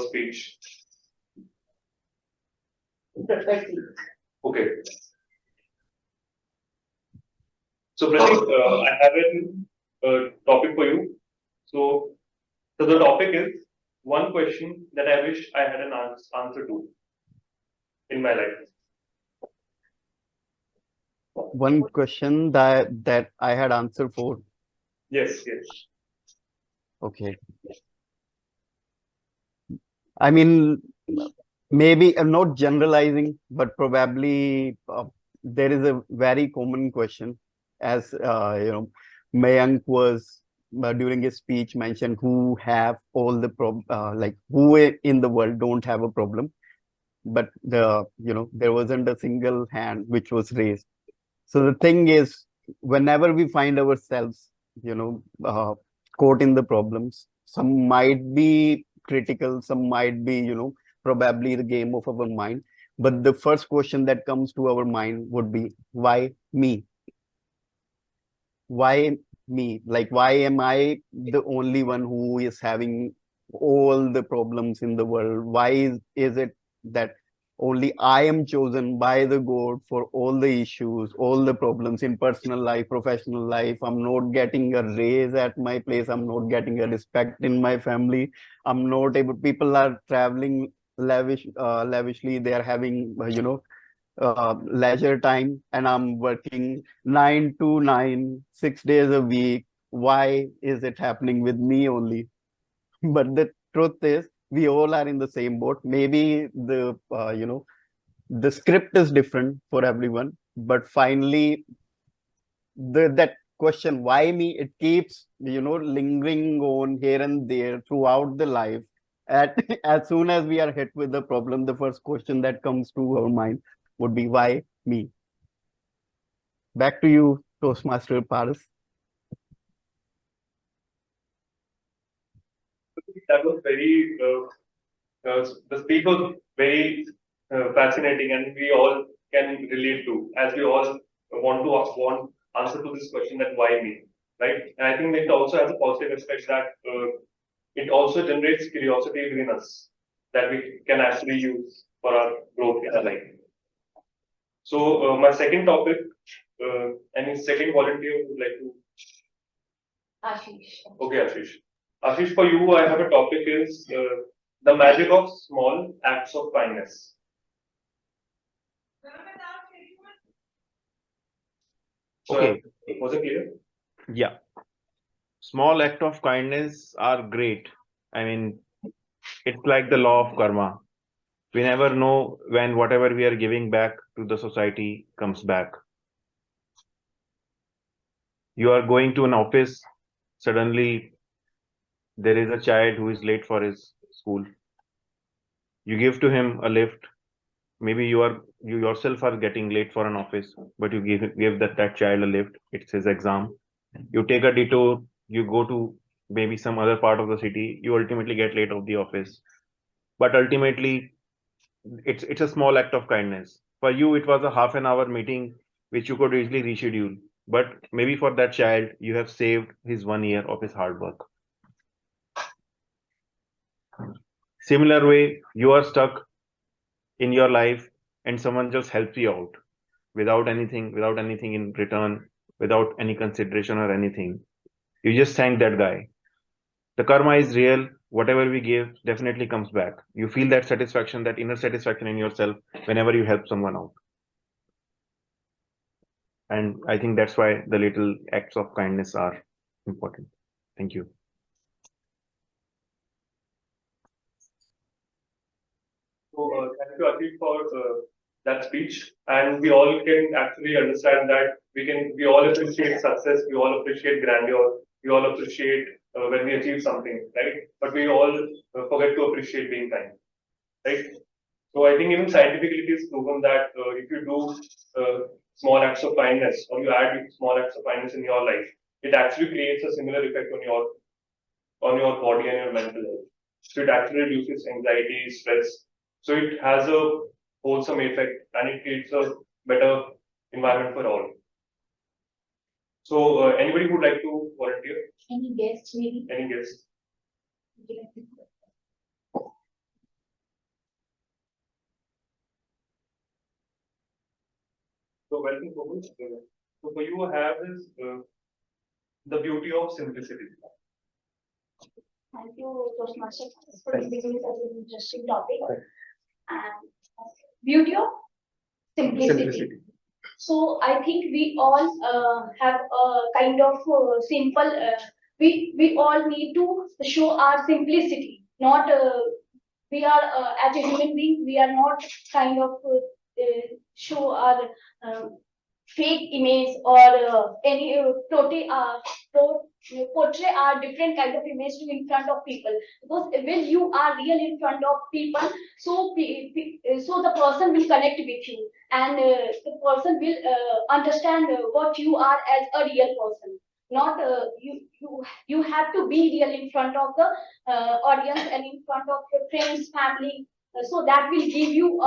first speech. Okay. So Pratik, I have a topic for you. So the topic is one question that I wish I had an answer to in my life. One question that I had answer for. Yes. Okay. I mean, maybe I'm not generalizing, but probably there is a very common question, as Mayank was during his speech mentioned, who have all the like who in the world don't have a problem, but there wasn't a single hand which was raised. So the thing is, whenever we find ourselves, caught in the problems, some might be critical, some might be, probably the game of our mind. But the first question that comes to our mind would be, why me? Why me? Like, why am I the only one who is having all the problems in the world? Why is it that only I am chosen by the God for all the issues, all the problems in personal life, professional life? I'm not getting a raise at my place. I'm not getting a respect in my family. I'm not able, people are traveling lavishly. They are having, leisure time, and I'm working 9 to 9, 6 days a week. Why is it happening with me only? But the truth is, we all are in the same boat. Maybe the script is different for everyone, but finally, that question, why me, it keeps lingering on here and there throughout the life. At as soon as we are hit with the problem, the first question that comes to our mind would be, why me? Back to you, Toastmaster Paris. That was very the speech was very fascinating, and we all can relate to, as we all want answer to this question, that why me, right? And I think it also has a positive aspect that it also generates curiosity within us that we can actually use for our growth in our life. So my second topic, any second volunteer would like to? Ashish. Okay, Ashish. Ashish, for you, I have a topic is the magic of small acts of kindness. So, Okay. was it clear? Yeah. Small act of kindness are great. I mean, it's like the law of karma. We never know when whatever we are giving back to the society comes back. You are going to an office, suddenly there is a child who is late for his school. You give to him a lift. Maybe you yourself are getting late for an office, but you give that child a lift. It's his exam. You take a detour, you go to maybe some other part of the city, you ultimately get late of the office. But ultimately, it's a small act of kindness. For you, it was a half an hour meeting which you could easily reschedule. But maybe for that child, you have saved his 1 year of his hard work. Similar way, you are stuck in your life and someone just helps you out without anything in return, without any consideration or anything. You just thank that guy. The karma is real. Whatever we give definitely comes back. You feel that satisfaction, that inner satisfaction in yourself whenever you help someone out. And I think that's why the little acts of kindness are important. Thank you. So thank you, Ashish, for that speech. And we all can actually understand that we all appreciate success, we all appreciate grandeur, we all appreciate when we achieve something, right? But we all forget to appreciate being kind, right? So I think even scientifically it is proven that if you do small acts of kindness, or you add small acts of kindness in your life, it actually creates a similar effect on your body and your mental health. So it actually reduces anxiety, stress. So it has a wholesome effect, and it creates a better environment for all. So anybody would like to volunteer? Any guests, maybe? Any guests? So welcome, Komal. So for you, I have this the beauty of simplicity. Thank you, Toastmaster, for giving such an interesting topic. And beauty of simplicity. So I think we all have a kind of simple. We all need to show our simplicity. Not we are as a human being, we are not kind of show our fake image or any portray our different kind of image to in front of people, because when you are real in front of people, so so the person will connect with you, and the person will understand what you are as a real person. Not you have to be real in front of the audience and in front of your friends, family, so that will give you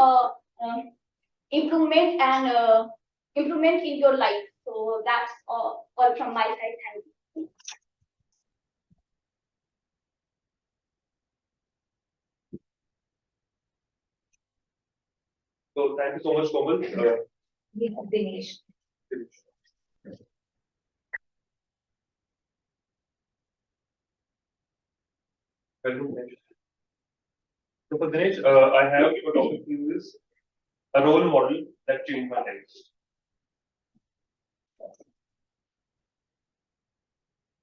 improvement and improvement in your life. So that's all from my side. Thank you. So thank you so much, Komal. Dinesh. Welcome, Dinesh. So for Dinesh, I have a topic for you is a role model that changed my life.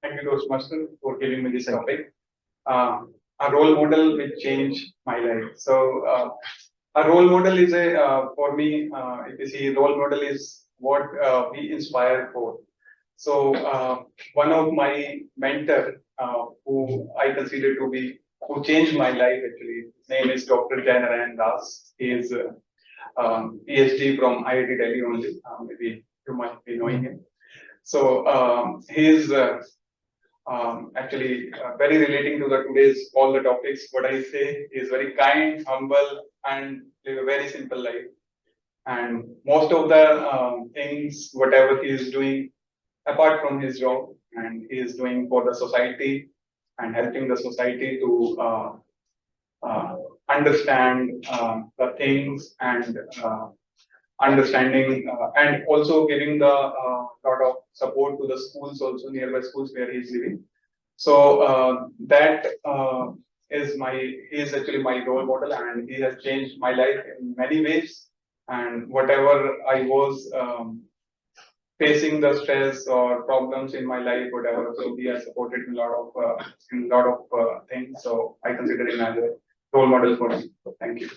Thank you, Toastmaster, for giving me this topic. A role model which changed my life. So, a role model is for me, if you see, role model is what we inspire for. So, one of my mentor, who I consider to be, who changed my life actually, his name is Dr. Janaran Das. He is PhD from IIT Delhi only. Maybe you might be knowing him. So, he is actually very relating to the today's all the topics. What I say is very kind, humble, and live a very simple life. And most of the things, whatever he is doing, apart from his job, and he is doing for the society and helping the society to uh, understand the things and understanding and also giving the lot of support to the schools, also nearby schools where he is living. So that he is actually my role model, and he has changed my life in many ways. And whatever I was facing the stress or problems in my life, whatever, so he has supported in a lot of things. So I consider him as a role model for me. So thank you.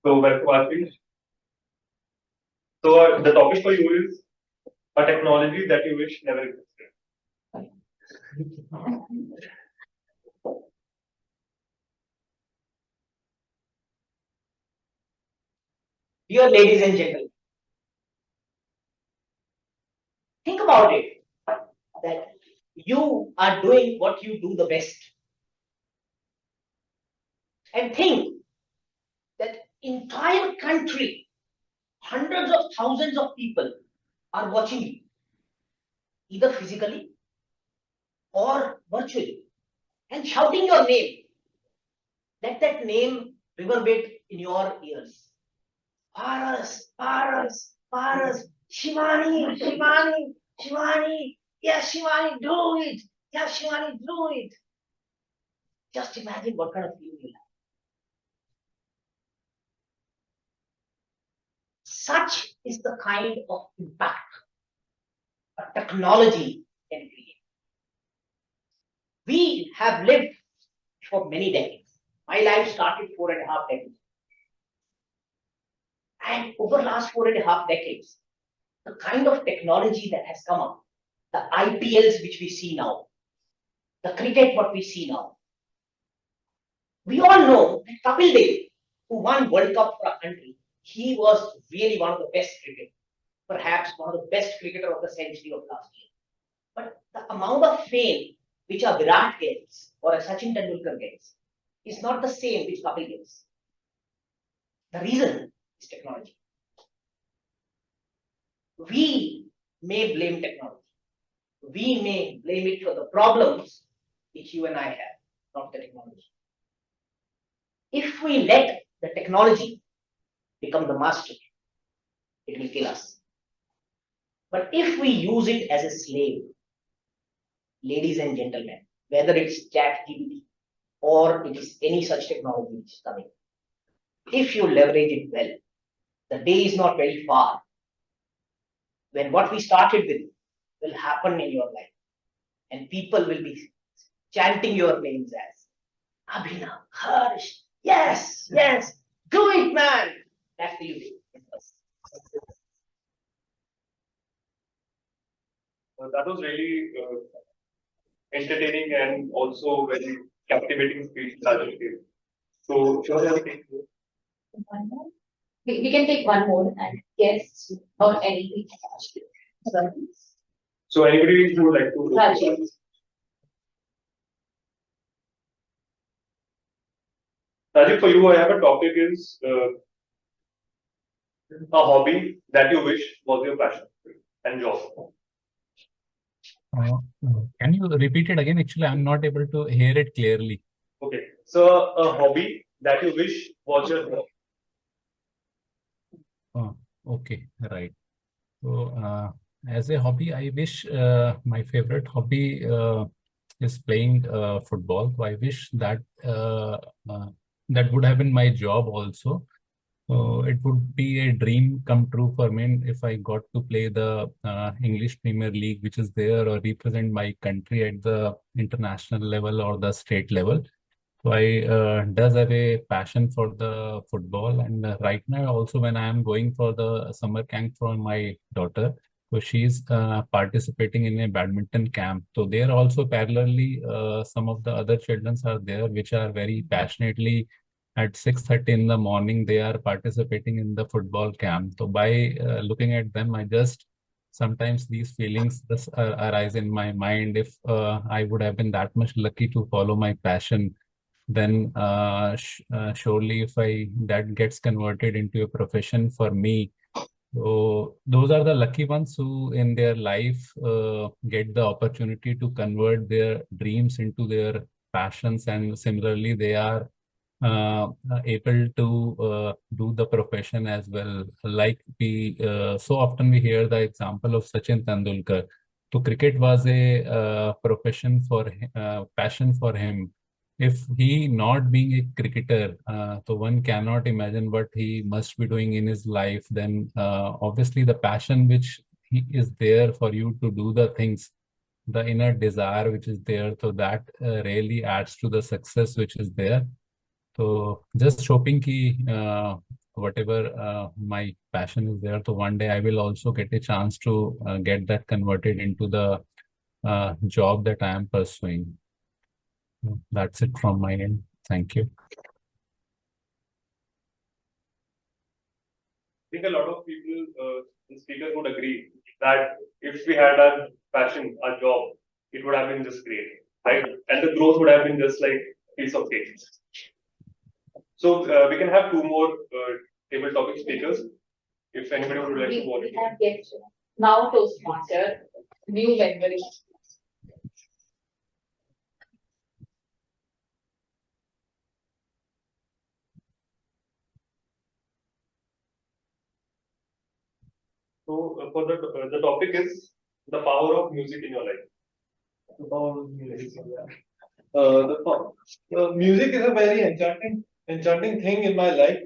So welcome, Ashish. So the topic for you is a technology that you wish never existed. Dear ladies and gentlemen, think about it that you are doing what you do the best. And think that entire country, hundreds of thousands of people are watching you, either physically or virtually, and shouting your name. Let that name reverberate in your ears. Paras, Paras, Paras, Shivani, Shivani, Shivani, yes, Shivani, do it. Yes, Shivani, do it. Just imagine what kind of feeling you have. Such is the kind of impact a technology can create. We have lived for many decades. My life started 4.5 decades. And over the last 4.5 decades, the kind of technology that has come up, the IPLs which we see now, the cricket what we see now. We all know that Kapil Dev, who won World Cup for our country, he was really one of the best cricketers, perhaps one of the best cricketer of the century of last year. But the amount of fame which a Virat gets or a Sachin Tendulkar gets is not the same which Kapil gets. The reason is technology. we may blame technology. We may blame it for the problems which you and I have, not the technology. If we let the technology become the master, it will kill us. But if we use it as a slave, ladies and gentlemen, whether it's ChatGPT or it is any such technology which is coming, if you leverage it well, the day is not very far when what we started with will happen in your life, and people will be chanting your names as Abhinav, Harsh, yes, yes, do it, man. That's the beauty. That was really entertaining and also very captivating speech that you gave. So, sure, I think One more. We can take one more and guess or anything. so. Anybody who would like to? Rajiv. Rajiv, for you, I have a topic is a hobby that you wish was your passion and job. Can you repeat it again? Actually, I'm not able to hear it clearly. Okay, so a hobby that you wish was your job. Oh, okay, right. So, as a hobby, I wish my favorite hobby is playing football. So I wish that that would have been my job also. So it would be a dream come true for me if I got to play the English Premier League, which is there, or represent my country at the international level or the state level. So I does have a passion for the football, and right now also when I am going for the summer camp for my daughter, so she's participating in a badminton camp. So there also parallelly some of the other children are there which are very passionately at 6:30 in the morning they are participating in the football camp. So by looking at them, I just sometimes these feelings just arise in my mind. If I would have been that much lucky to follow my passion, then surely if that gets converted into a profession for me. So those are the lucky ones who in their life get the opportunity to convert their dreams into their passions, and similarly they are able to do the profession as well. Like we so often we hear the example of Sachin Tendulkar. So cricket was a profession for passion for him. If he not being a cricketer, so one cannot imagine what he must be doing in his life. Then obviously the passion which he is there for you to do the things, the inner desire which is there, so that really adds to the success which is there. So just hoping ki whatever my passion is there, so one day I will also get a chance to get that converted into the job that I am pursuing. That's it from my end. Thank you. I think a lot of people, the speakers would agree that if we had our passion, our job, it would have been just great, right? And the growth would have been just like piece of cake. So we can have two more table topic speakers. If anybody would like to We volunteer. have guests now Toastmaster, new memory. So for the topic is the power of music in your life. The power of music. Music is a very enchanting thing in my life.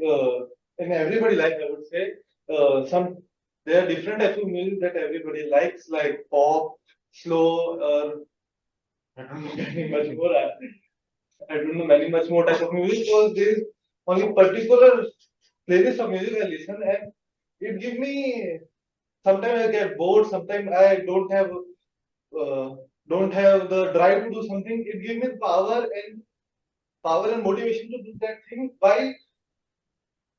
In everybody life, I would say. There are different types of music that everybody likes, like pop, slow, I don't know many much more. I don't know many much more type of music. So there is only particular playlist of music I listen, and it gives me. Sometimes I get bored. Sometimes I don't have the drive to do something. It gives me power and motivation to do that thing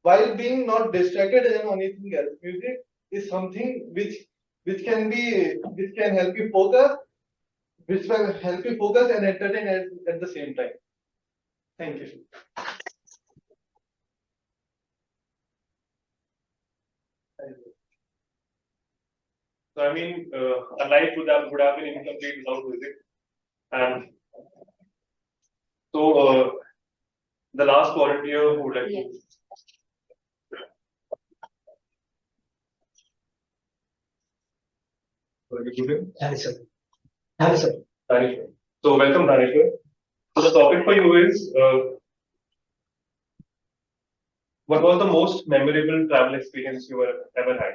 while being not distracted and anything else. Music is something which can help you focus, and entertain at the same time. Thank you. So I mean, a life would have been incomplete without music. And so the last volunteer who would like to. Answer. Danishwar. So welcome, Danishwar. So the topic for you is what was the most memorable travel experience you ever had?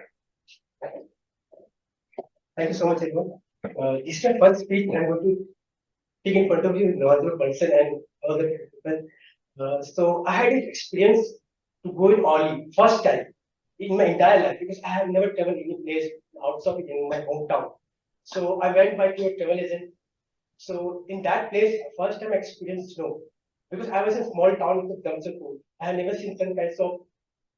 Thank you so much, everyone. This is my first speech. I'm going to speak in front of you, knowledgeable person and other people. So I had an experience to go in Oli, first time in my entire life, because I have never traveled any place outside in my hometown. So I went by to a travel agent. So in that place, first time I experienced snow, because I was in a small town of Jamshedpur. I have never seen some kinds of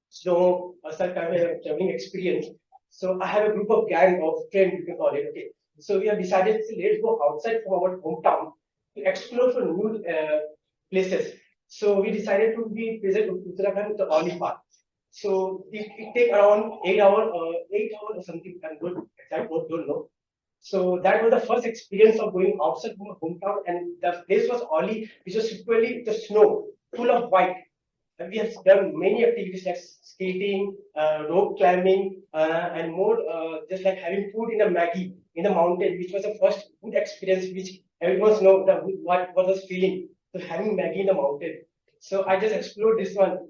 snow or some kind of traveling experience. So I have a group of gang of friends, you can call it. Okay. So we have decided to let's go outside from our hometown to explore for new places. So we decided to be present in Uttarakhand, the Oli Park. So it take around 8 hours or something. I'm good. I don't know. So that was the first experience of going outside from my hometown, and the place was Oli, which was literally the snow, full of white. And we have done many activities like skating, rope climbing, and more, just like having food in a Maggie in the mountain, which was the first good experience which everyone knows what was feeling. So having Maggie in the mountain. So I just explored this one.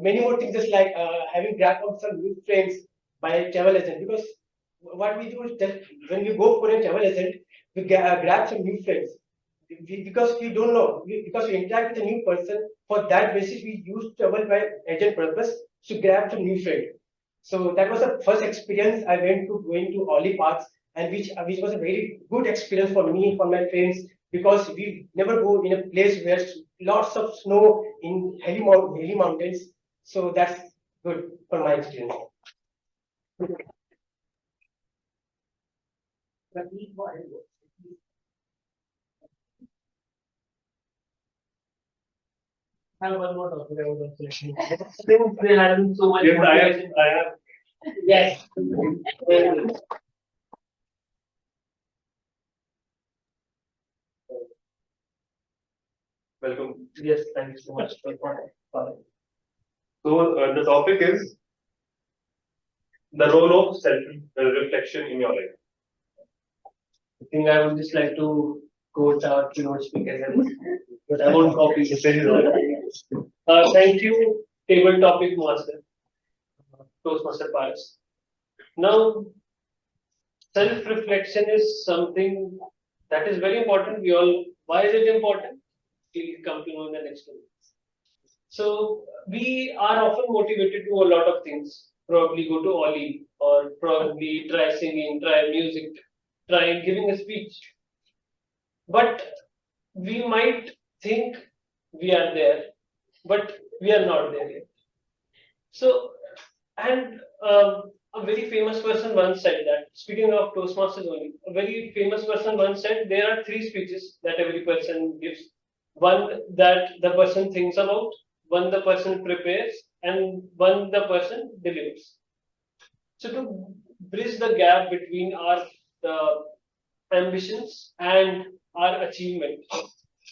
Many more things, just like having grabbed up some new friends by travel agent, because what we do is that when we go for a travel agent, we grab some new friends. Because we don't know, because we interact with a new person, for that basis we use travel by agent purpose to grab some new friend. So that was the first experience I went to going to Oli Parks, and which was a very good experience for me, for my friends, because we never go in a place where lots of snow in hilly mountains. So that's good for my experience. I have one more topic I was also saying. Since we are having so much Yes, motivation. I have. Yes. Welcome. Yes, thank you so much for So the topic is the role of self-reflection in your life. I think I would just like to quote our keynote speaker, but I won't copy it. Thank you, table topic master, Toastmaster Paris. Now, self-reflection is something that is very important. Why is it important? We'll come to know in the next one. So we are often motivated to do a lot of things. Probably go to Oli, or probably try singing, try music, try giving a speech. But we might think we are there, but we are not there yet. So, and a very famous person once said that, speaking of Toastmasters only, a very famous person once said there are three speeches that every person gives. One that the person thinks about, one the person prepares, and one the person delivers. So to bridge the gap between our ambitions and our achievement,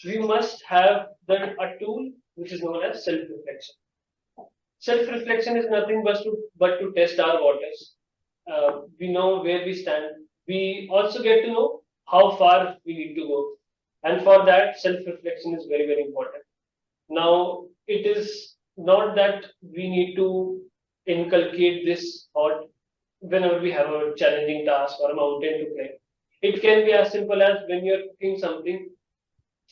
we must have a tool which is known as self-reflection. Self-reflection is nothing but to test our waters. We know where we stand. We also get to know how far we need to go. And for that, self-reflection is very, very important. Now, it is not that we need to inculcate this thought whenever we have a challenging task or a mountain to climb. It can be as simple as when you're cooking something,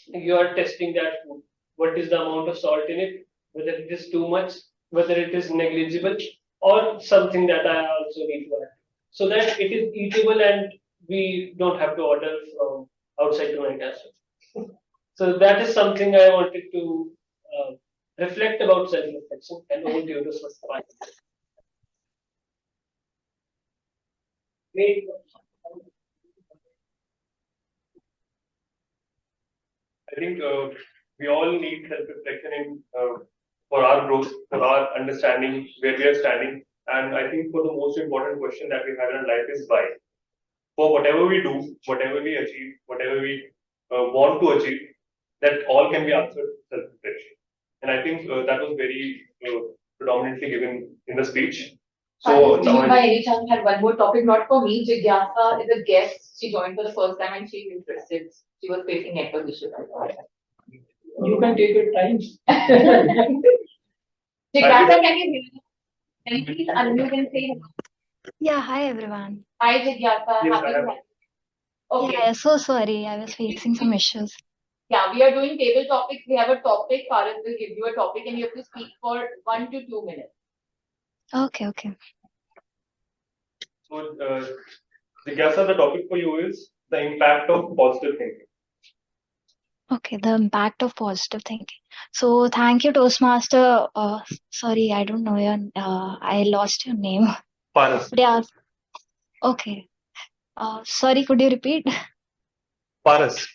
you are testing that food. What is the amount of salt in it? Whether it is too much, whether it is negligible, or something that I also need to add. So that it is eatable and we don't have to order from outside tonight as well. So that is something I wanted to reflect about self-reflection, and over to you to specify. Great. I think we all need self-reflection for our growth, for our understanding where we are standing. And I think for the most important question that we have in our life is why. for whatever we do, whatever we achieve, whatever we want to achieve, that all can be answered with self-reflection. And I think that was very predominantly given in the speech. So Do you now by any chance have one more topic? Not for me. Jigyasa is a guest. She joined for the first time and she's interested. She was facing network issues. You can take your time. Jigyasa, can you hear me? Can you please unmute and say hello? Yeah, hi everyone. Hi Jigyasa, Yes, happy I have. Okay. Yeah, so sorry, I was facing some issues. Yeah, we are doing table topics. We have a topic. Faraz will give you a topic and you have to speak for 1 to 2 minutes. Okay. So, Jigyasa, the topic for you is the impact of positive thinking. Okay, the impact of positive thinking. So thank you, Toastmaster. Sorry, I don't know your, I lost your name. Paras. But yeah, okay. Sorry, could you repeat? Paras.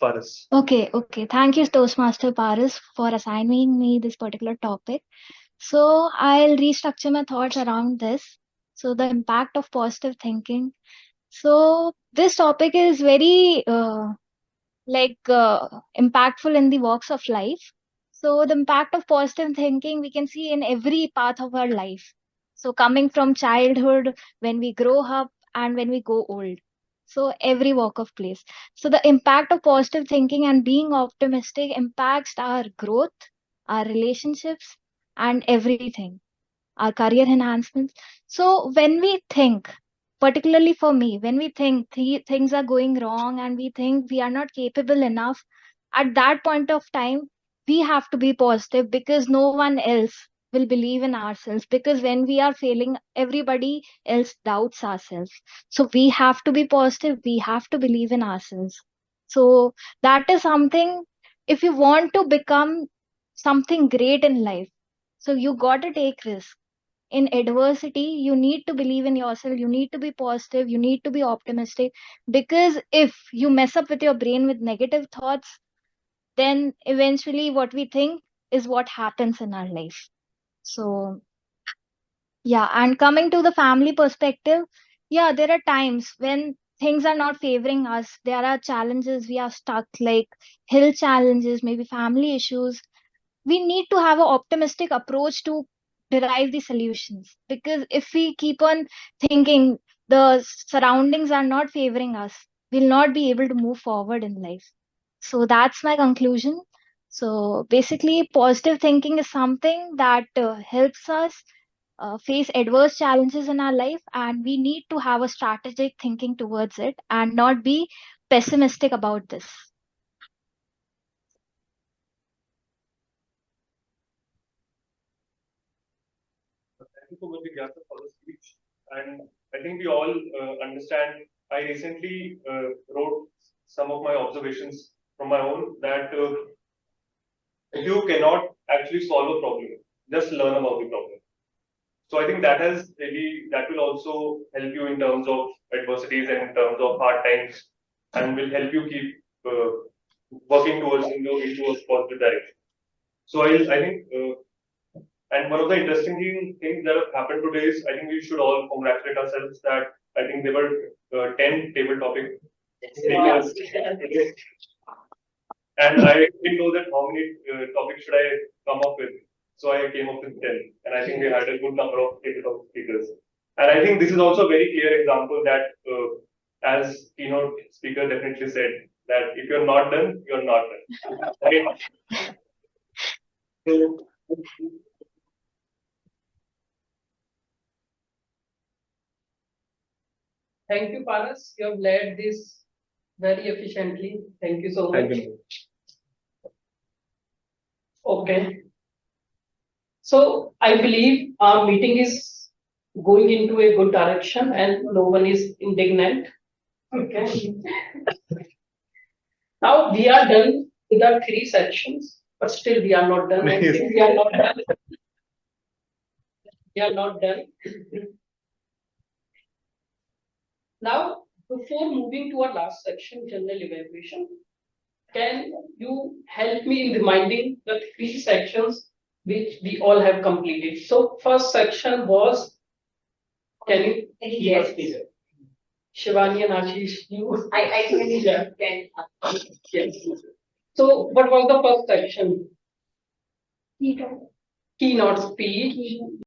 Okay. Thank you, Toastmaster Paris, for assigning me this particular topic. So I'll restructure my thoughts around this. So the impact of positive thinking. So this topic is very impactful in the walks of life. So the impact of positive thinking we can see in every path of our life. So coming from childhood, when we grow up and when we go old. So every walk of place. So the impact of positive thinking and being optimistic impacts our growth, our relationships, and everything, our career enhancements. So when we think, particularly for me, when we think things are going wrong and we think we are not capable enough, at that point of time, we have to be positive because no one else will believe in ourselves. Because when we are failing, everybody else doubts ourselves. So we have to be positive. We have to believe in ourselves. So that is something, if you want to become something great in life, so you got to take risk in adversity. You need to believe in yourself, you need to be positive, you need to be optimistic, because if you mess up with your brain with negative thoughts, then eventually what we think is what happens in our life. So yeah, and coming to the family perspective, yeah, there are times when things are not favoring us, there are challenges, we are stuck, like health challenges, maybe family issues. We need to have an optimistic approach to derive the solutions, because if we keep on thinking the surroundings are not favoring us, we'll not be able to move forward in life. So that's my conclusion. So basically positive thinking is something that helps us face adverse challenges in our life, and we need to have a strategic thinking towards it and not be pessimistic about this. Thank you so much, Jigyasa, for the speech. And I think we all understand. I recently wrote some of my observations from my own that if you cannot actually solve a problem, just learn about the problem. So I think that will also help you in terms of adversities and in terms of hard times, and will help you keep working towards into a positive direction. So I think. And one of the interesting things that have happened today is I think we should all congratulate ourselves that I think there were 10 table topic speakers today. And I didn't know that how many topics should I come up with. So I came up with 10. And I think we had a good number of table topic speakers. And I think this is also a very clear example that, as keynote speaker definitely said, that if you're not done, you're not done. Right? So, Thank you, Paras. You have led this very efficiently. Thank you so much. thank you. Okay. So I believe our meeting is going into a good direction and no one is indignant. Okay. Now we are done with our 3 sections, but still we are not done. And since we are not done. We are not done. Now, before moving to our last section, general evaluation, can you help me in reminding the 3 sections which we all have completed? So first section was, can you? Yes. Shivani and Ashish, you. I think Yeah. can. Yes. So what was the first section? Keto. Keynote speech.